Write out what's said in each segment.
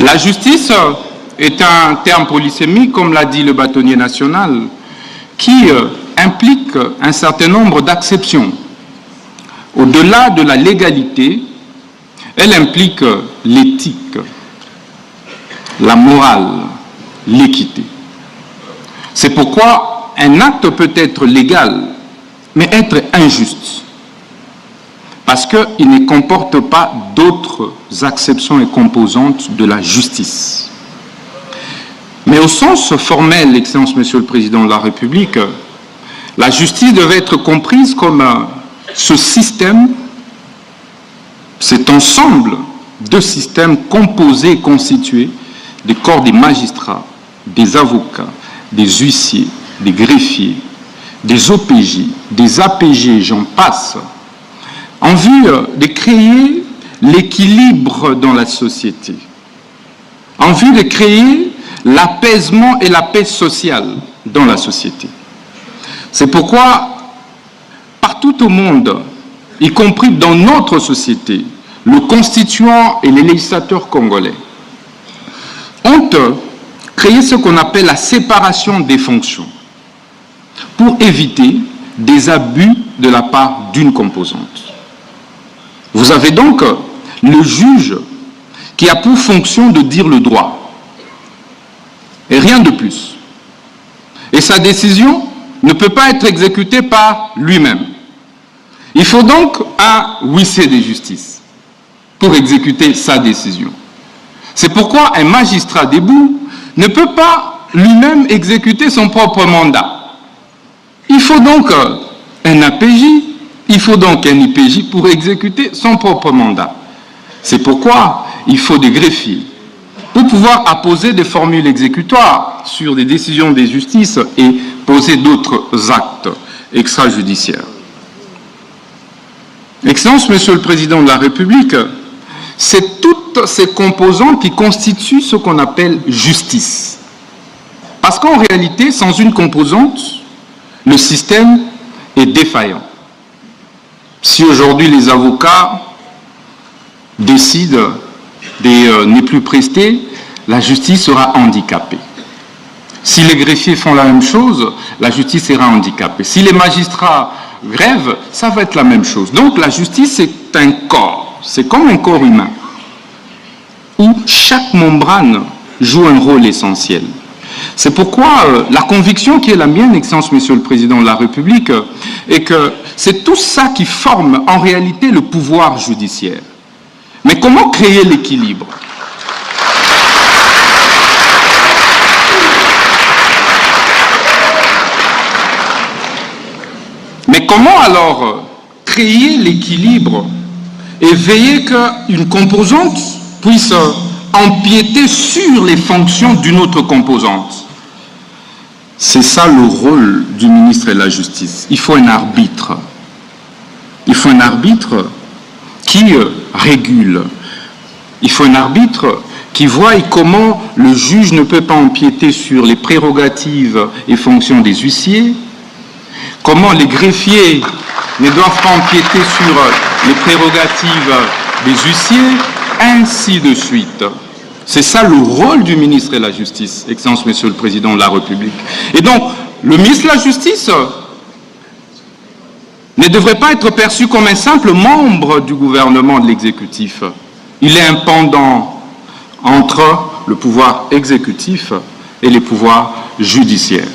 La justice est un terme polysémique, comme l'a dit le bâtonnier national, qui implique un certain nombre d'acceptions. Au-delà de la légalité, elle implique l'éthique, la morale, l'équité. C'est pourquoi un acte peut être légal, mais être injuste, parce qu'il ne comporte pas d'autres acceptions et composantes de la justice. Mais au sens formel, Excellence Monsieur le Président de la République, la justice devait être comprise comme ce système, cet ensemble de systèmes composés et constitués des corps des magistrats, des avocats, des huissiers, des greffiers, des OPJ, des APG, j'en passe, en vue de créer l'équilibre dans la société, en vue de créer l'apaisement et la paix sociale dans la société. C'est pourquoi, partout au monde, y compris dans notre société, le constituant et les législateurs congolais ont créé ce qu'on appelle la séparation des fonctions pour éviter des abus de la part d'une composante. Vous avez donc le juge qui a pour fonction de dire le droit et rien de plus. Et sa décision ne peut pas être exécutée par lui-même. Il faut donc un huissier de justice pour exécuter sa décision. C'est pourquoi un magistrat debout ne peut pas lui-même exécuter son propre mandat. Il faut donc un APJ, il faut donc un IPJ pour exécuter son propre mandat. C'est pourquoi il faut des greffiers pour pouvoir apposer des formules exécutoires sur des décisions des justices et poser d'autres actes extrajudiciaires. Excellence, Monsieur le Président de la République, c'est toutes ces composantes qui constituent ce qu'on appelle justice. Parce qu'en réalité, sans une composante, le système est défaillant. Si aujourd'hui les avocats décident de ne plus prester, la justice sera handicapée. Si les greffiers font la même chose, la justice sera handicapée. Si les magistrats grèvent, ça va être la même chose. Donc la justice, c'est un corps, c'est comme un corps humain, où chaque membrane joue un rôle essentiel. C'est pourquoi la conviction qui est la mienne, Excellence Monsieur le Président de la République, est que c'est tout ça qui forme en réalité le pouvoir judiciaire. Mais comment créer l'équilibre ? Mais comment alors créer l'équilibre et veiller qu'une composante puisse empiéter sur les fonctions d'une autre composante? C'est ça le rôle du ministre de la Justice. Il faut un arbitre. Il faut un arbitre qui régule. Il faut un arbitre qui voit comment le juge ne peut pas empiéter sur les prérogatives et fonctions des huissiers, comment les greffiers ne doivent pas empiéter sur les prérogatives des huissiers, ainsi de suite. C'est ça le rôle du ministre de la Justice, Excellence Monsieur le Président de la République. Et donc, le ministre de la Justice ne devrait pas être perçu comme un simple membre du gouvernement de l'exécutif. Il est un pendant entre le pouvoir exécutif et les pouvoirs judiciaires.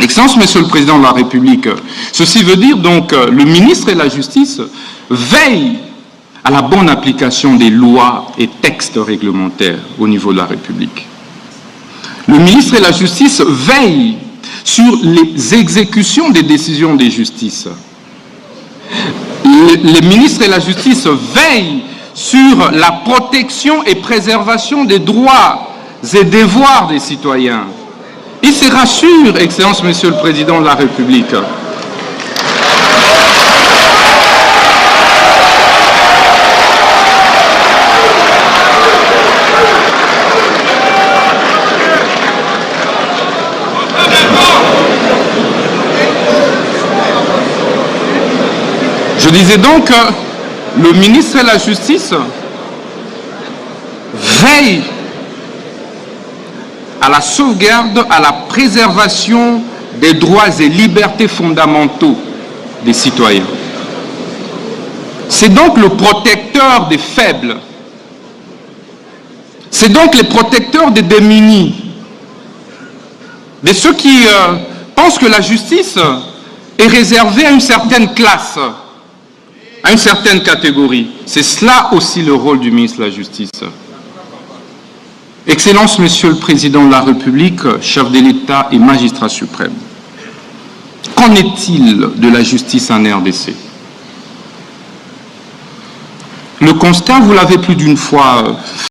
Excellence Monsieur le Président de la République, ceci veut dire donc le ministre de la Justice veille à la bonne application des lois et textes réglementaires au niveau de la République. Le ministre de la Justice veille sur les exécutions des décisions des justices. Le ministre de la Justice veille sur la protection et préservation des droits et devoirs des citoyens. Il se rassure, Excellence Monsieur le Président de la République. Je disais donc que le ministre de la Justice veille à la sauvegarde, à la préservation des droits et libertés fondamentaux des citoyens. C'est donc le protecteur des faibles. C'est donc le protecteur des démunis, de ceux qui pensent que la justice est réservée à une certaine classe, à une certaine catégorie. C'est cela aussi le rôle du ministre de la Justice. Excellence, Monsieur le Président de la République, chef de l'État et magistrat suprême, qu'en est-il de la justice en RDC? Le constat, vous l'avez plus d'une fois